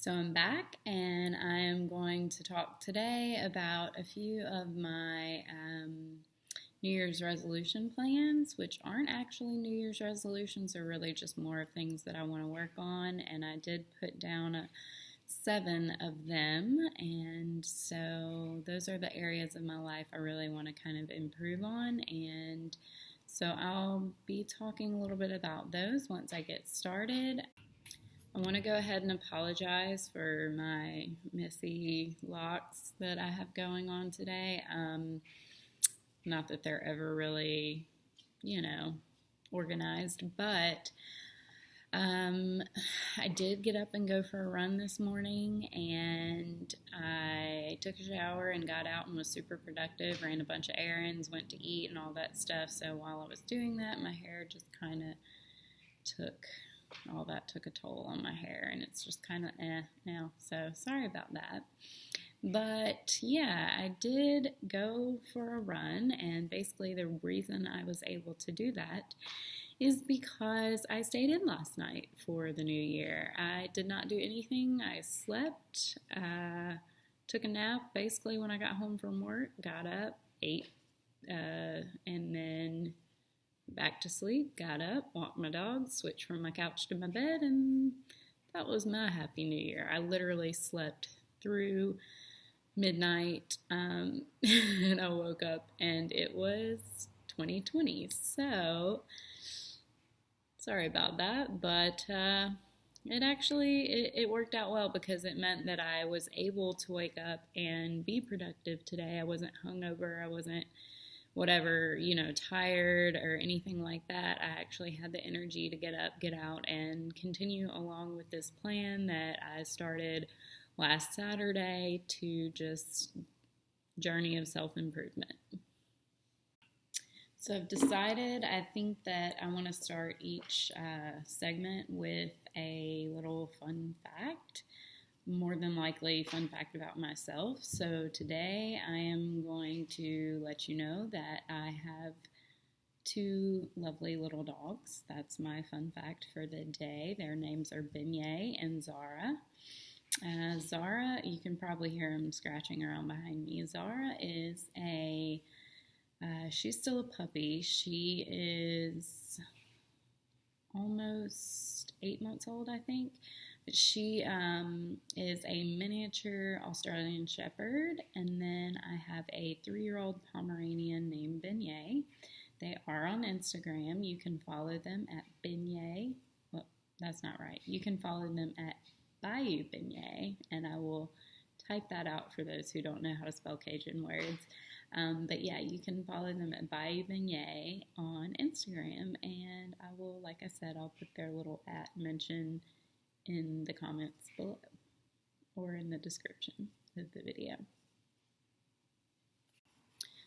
So I'm back and I am going to talk today about a few of my New Year's resolution plans, which aren't actually New Year's resolutions, they're really just more of things that I want to work on, and I did put down 7 of them, and so those are the areas of my life I really want to kind of improve on, and so I'll be talking a little bit about those once I get started. I want to go ahead and apologize for my messy locks that I have going on today. Not that they're ever really, organized, but I did get up and go for a run this morning, and I took a shower and got out and was super productive, ran a bunch of errands, went to eat and all that stuff. So while I was doing that, my hair just kind of took a toll on my hair, and it's just kind of now, so sorry about that. But yeah, I did go for a run, and basically the reason I was able to do that is because I stayed in last night for the new year. I did not do anything. I slept, took a nap basically when I got home from work, got up, ate, and then back to sleep, got up, walked my dog, switched from my couch to my bed, and that was my happy new year. I literally slept through midnight, and I woke up and it was 2020. So, sorry about that, but it worked out well because it meant that I was able to wake up and be productive today. I wasn't hungover, I wasn't tired or anything like that. I actually had the energy to get up, get out, and continue along with this plan that I started last Saturday to just journey of self-improvement. So I've decided, I think that I want to start each segment with a little fun fact. More than likely fun fact about myself. So today I am going to let you know that I have 2 lovely little dogs. That's my fun fact for the day. Their names are Beignet and Zara. Zara, you can probably hear him scratching around behind me. Zara is she's still a puppy. She is almost 8 months old, I think. She is a miniature Australian Shepherd, and then I have a 3-year-old Pomeranian named Beignet. They are on Instagram. You can follow them at Beignet. Well, that's not right. You can follow them at Bayou Beignet, and I will type that out for those who don't know how to spell Cajun words. But yeah, you can follow them at Bayou Beignet on Instagram, and I will, like I said, I'll put their little @ mention in the comments below or in the description of the video.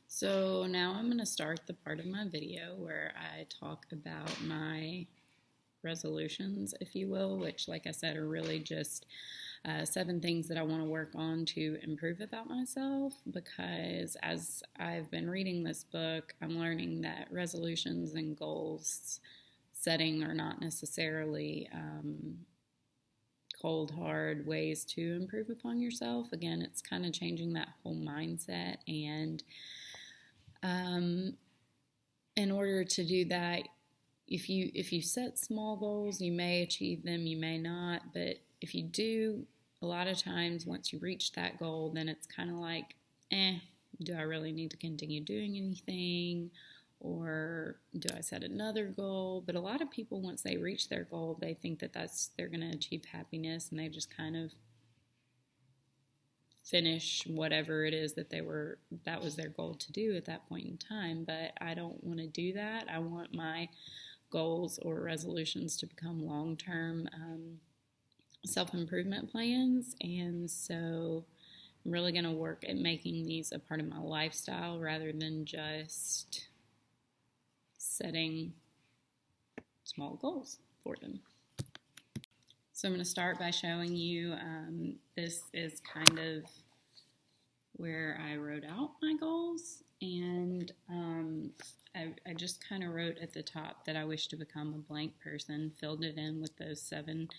So now I'm going to start the part of my video where I talk about my resolutions, if you will, which, like I said, are really just 7 things that I want to work on to improve about myself, because as I've been reading this book, I'm learning that resolutions and goals setting are not necessarily cold, hard ways to improve upon yourself. Again, it's kind of changing that whole mindset, and in order to do that, if you set small goals, you may achieve them, you may not, but if you do, a lot of times once you reach that goal, then it's kind of like, do I really need to continue doing anything? Or do I set another goal? But a lot of people, once they reach their goal, they think that they're going to achieve happiness, and they just kind of finish whatever it is that was their goal to do at that point in time. But I don't want to do that. I want my goals or resolutions to become long-term self-improvement plans, and so I'm really going to work at making these a part of my lifestyle rather than just setting small goals for them. So I'm going to start by showing you, this is kind of where I wrote out my goals, and I just kind of wrote at the top that I wish to become a blank person, filled it in with those 7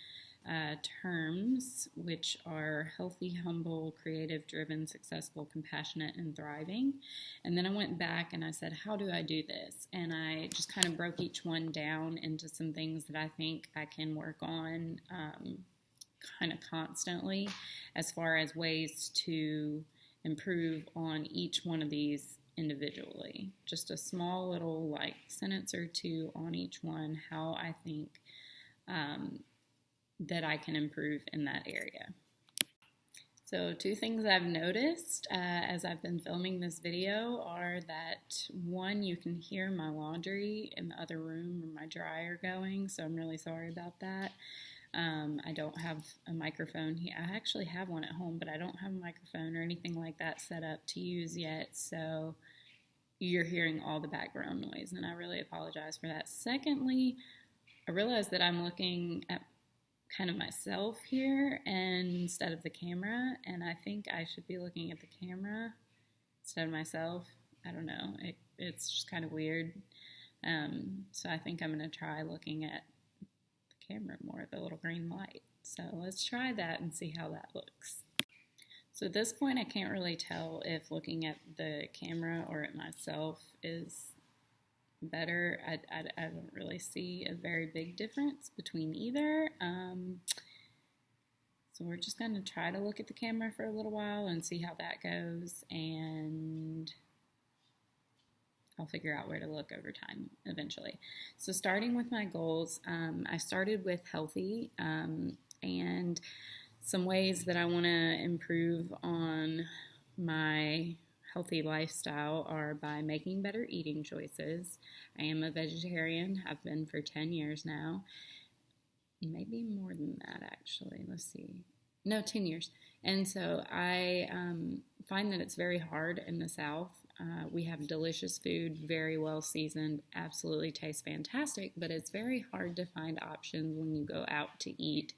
terms, which are healthy, humble, creative, driven, successful, compassionate, and thriving. And then I went back and I said, how do I do this? And I just kind of broke each one down into some things that I think I can work on kind of constantly as far as ways to improve on each one of these individually. Just a small little like sentence or two on each one, how I think that I can improve in that area. So 2 things I've noticed as I've been filming this video are that, one, you can hear my laundry in the other room or my dryer going, so I'm really sorry about that. I don't have a microphone here. I actually have one at home, but I don't have a microphone or anything like that set up to use yet, so you're hearing all the background noise, and I really apologize for that. Secondly, I realized that I'm looking at kind of myself here instead of the camera, and I think I should be looking at the camera instead of myself. I don't know. It's just kind of weird. So I think I'm going to try looking at the camera more, the little green light. So let's try that and see how that looks. So at this point, I can't really tell if looking at the camera or at myself is better. I don't really see a very big difference between either. So we're just going to try to look at the camera for a little while and see how that goes, and I'll figure out where to look over time eventually. So starting with my goals, I started with healthy, and some ways that I want to improve on my healthy lifestyle are by making better eating choices. I am a vegetarian, have been for 10 years now. Maybe more than that, actually. Let's see. No, 10 years. And so I find that it's very hard in the South. We have delicious food, very well seasoned, absolutely tastes fantastic, but it's very hard to find options when you go out to eat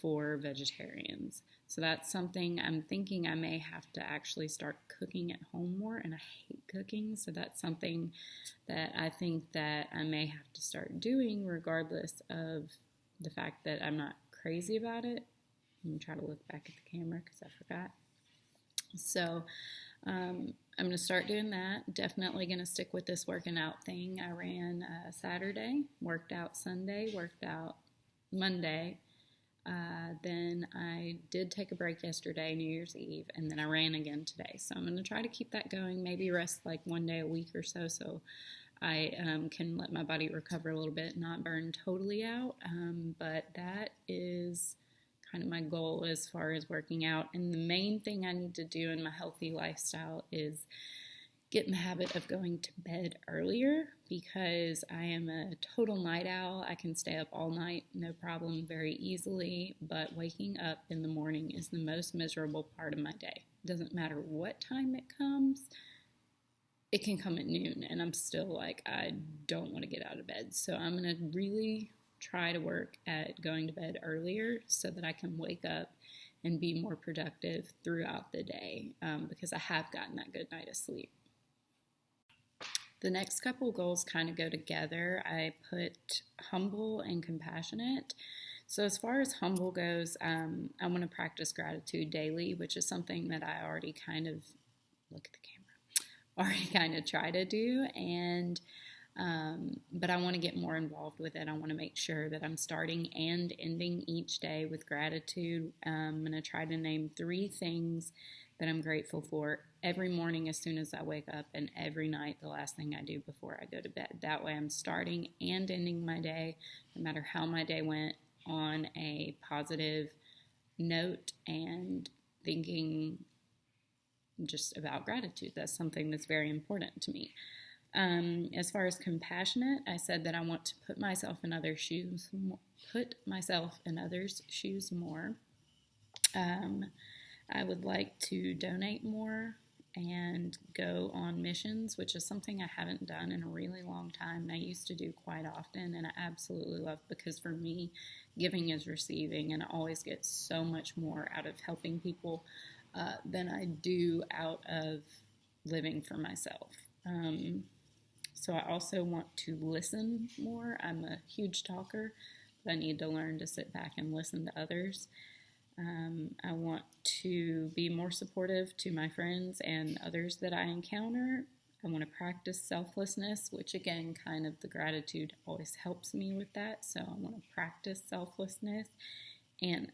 for vegetarians. So that's something I'm thinking I may have to actually start cooking at home more, and I hate cooking, so that's something that I think that I may have to start doing regardless of the fact that I'm not crazy about it. I'm going to try to look back at the camera because I forgot. So I'm going to start doing that. Definitely going to stick with this working out thing. I ran Saturday, worked out Sunday, worked out Monday. Then I did take a break yesterday, New Year's Eve, and then I ran again today. So I'm going to try to keep that going, maybe rest like 1 day a week or so I can let my body recover a little bit, not burn totally out. But that is kind of my goal as far as working out. And the main thing I need to do in my healthy lifestyle is get in the habit of going to bed earlier, because I am a total night owl. I can stay up all night, no problem, very easily, but waking up in the morning is the most miserable part of my day. It doesn't matter what time it comes. It can come at noon, and I'm still like, I don't want to get out of bed. So I'm going to really try to work at going to bed earlier so that I can wake up and be more productive throughout the day, because I have gotten that good night of sleep. The next couple goals kind of go together. I put humble and compassionate. So as far as humble goes, I want to practice gratitude daily, which is something that I already kind of, look at the camera, already kind of try to do. And but I want to get more involved with it. I want to make sure that I'm starting and ending each day with gratitude. I'm going to try to name 3 things that I'm grateful for every morning as soon as I wake up, and every night the last thing I do before I go to bed. That way I'm starting and ending my day, no matter how my day went, on a positive note and thinking just about gratitude. That's something that's very important to me. As far as compassionate, I said that I want to put myself in others' shoes more. I would like to donate more and go on missions, which is something I haven't done in a really long time, and I used to do quite often, and I absolutely love, because for me, giving is receiving, and I always get so much more out of helping people than I do out of living for myself. So I also want to listen more. I'm a huge talker, I need to learn to sit back and listen to others. I want to be more supportive to my friends and others that I encounter. I want to practice selflessness, which again, kind of the gratitude always helps me with that. So I want to practice selflessness and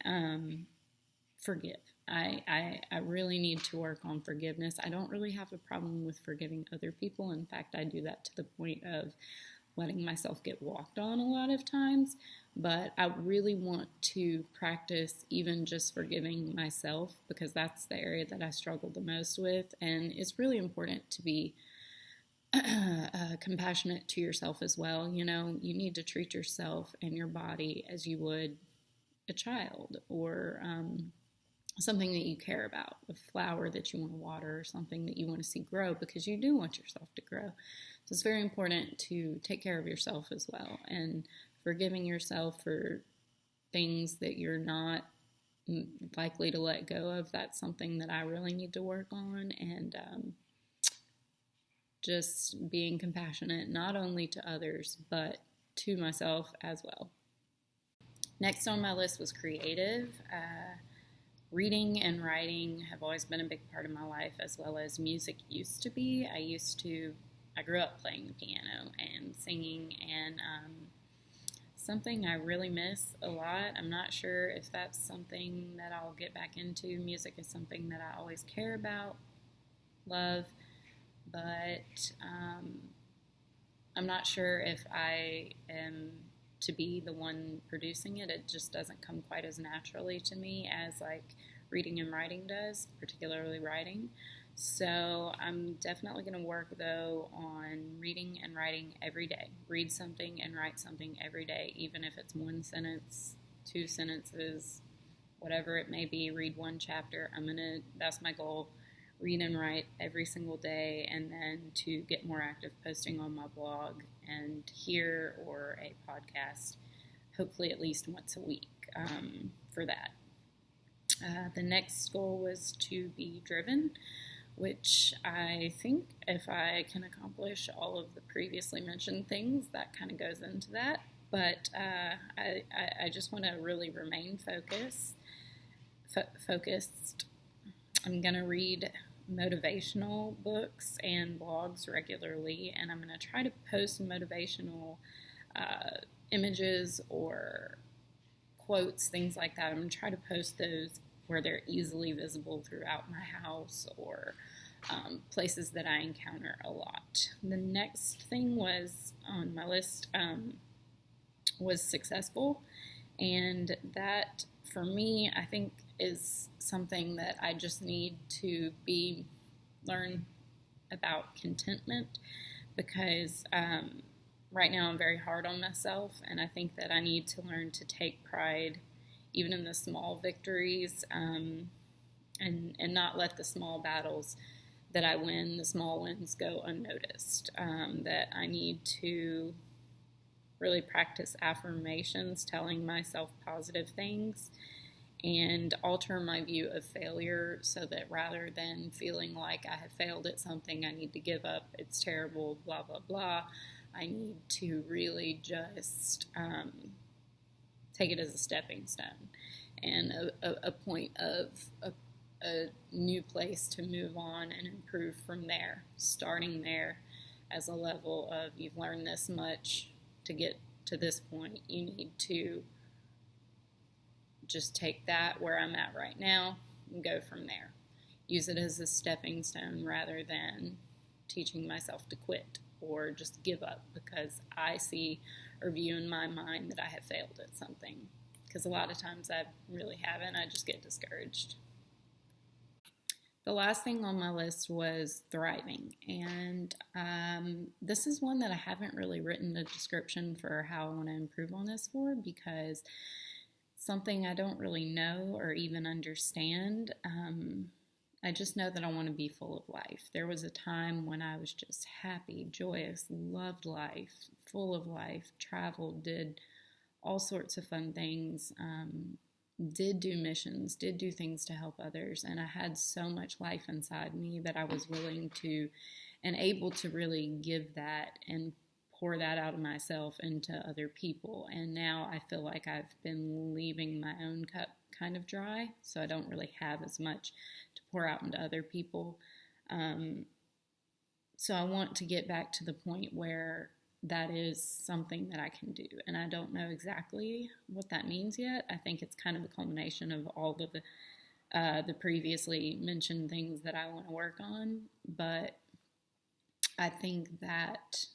forgive. I really need to work on forgiveness. I don't really have a problem with forgiving other people. In fact, I do that to the point of letting myself get walked on a lot of times. But I really want to practice even just forgiving myself, because that's the area that I struggle the most with. And it's really important to be compassionate to yourself as well. You know, you need to treat yourself and your body as you would a child, or something that you care about, a flower that you want to water, or something that you want to see grow, because you do want yourself to grow. So it's very important to take care of yourself as well, and forgiving yourself for things that you're not likely to let go of. That's something that I really need to work on, and just being compassionate not only to others but to myself as well. Next on my list was creative. Reading and writing have always been a big part of my life, as well as music used to be. I grew up playing the piano and singing, and something I really miss a lot. I'm not sure if that's something that I'll get back into. Music is something that I always care about, love, but I'm not sure if I am to be the one producing it. It just doesn't come quite as naturally to me as like reading and writing does, particularly writing. So I'm definitely going to work though on reading and writing every day. Read something and write something every day, even if it's one sentence, two sentences, whatever it may be. Read one chapter. That's my goal. Read and write every single day, and then to get more active posting on my blog and here, or a podcast, hopefully at least once a week for that. The next goal was to be driven, which I think if I can accomplish all of the previously mentioned things, that kind of goes into that. But I just want to really remain focused. I'm going to read motivational books and blogs regularly, and I'm going to try to post motivational images or quotes, things like that. I'm going to try to post those where they're easily visible throughout my house, or places that I encounter a lot. The next thing was on my list was successful, and that for me, I think, is something that I just need to learn about contentment, because right now I'm very hard on myself, and I think that I need to learn to take pride even in the small victories, and not let the small battles that I win, the small wins, go unnoticed. That I need to really practice affirmations, telling myself positive things, and alter my view of failure, so that rather than feeling like I have failed at something, I need to give up, it's terrible, blah, blah, blah, I need to really just take it as a stepping stone and a point of a new place to move on and improve from there, starting there as a level of, you've learned this much to get to this point, you need to just take that where I'm at right now and go from there. Use it as a stepping stone rather than teaching myself to quit or just give up because I see or view in my mind that I have failed at something. Because a lot of times I really haven't. I just get discouraged. The last thing on my list was thriving, and this is one that I haven't really written a description for how I want to improve on this for, because something I don't really know or even understand. I just know that I want to be full of life. There was a time when I was just happy, joyous, loved life, full of life, traveled, did all sorts of fun things, did do missions, did do things to help others, and I had so much life inside me that I was willing to and able to really give that and pour that out of myself into other people. And now I feel like I've been leaving my own cup kind of dry, so I don't really have as much to pour out into other people. So I want to get back to the point where that is something that I can do. And I don't know exactly what that means yet. I think it's kind of a culmination of all of the previously mentioned things that I want to work on. But I think that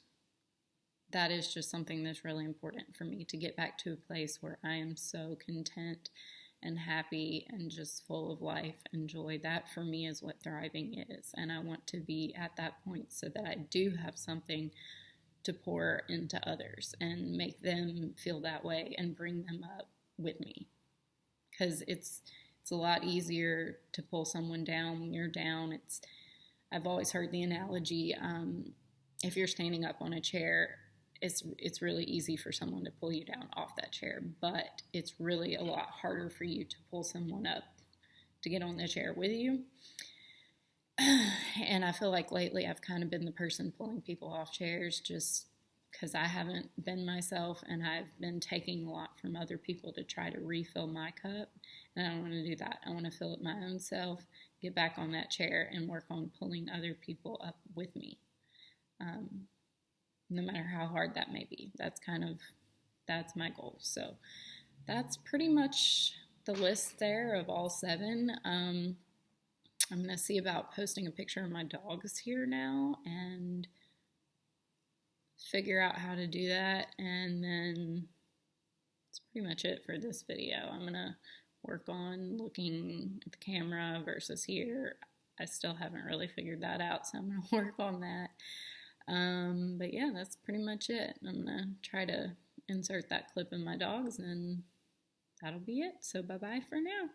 that is just something that's really important for me, to get back to a place where I am so content and happy and just full of life and joy. That for me is what thriving is. And I want to be at that point so that I do have something to pour into others and make them feel that way and bring them up with me. Because it's a lot easier to pull someone down when you're down. I've always heard the analogy, if you're standing up on a chair, it's really easy for someone to pull you down off that chair, but it's really a lot harder for you to pull someone up to get on the chair with you. And I feel like lately I've kind of been the person pulling people off chairs just because I haven't been myself, and I've been taking a lot from other people to try to refill my cup. And I don't want to do that. I want to fill it my own self, get back on that chair, and work on pulling other people up with me. No matter how hard that may be. That's my goal. So that's pretty much the list there of all 7. I'm going to see about posting a picture of my dogs here now and figure out how to do that. And then that's pretty much it for this video. I'm going to work on looking at the camera versus here. I still haven't really figured that out, so I'm going to work on that. But yeah, that's pretty much it. I'm going to try to insert that clip in my dogs, and that'll be it. So bye-bye for now.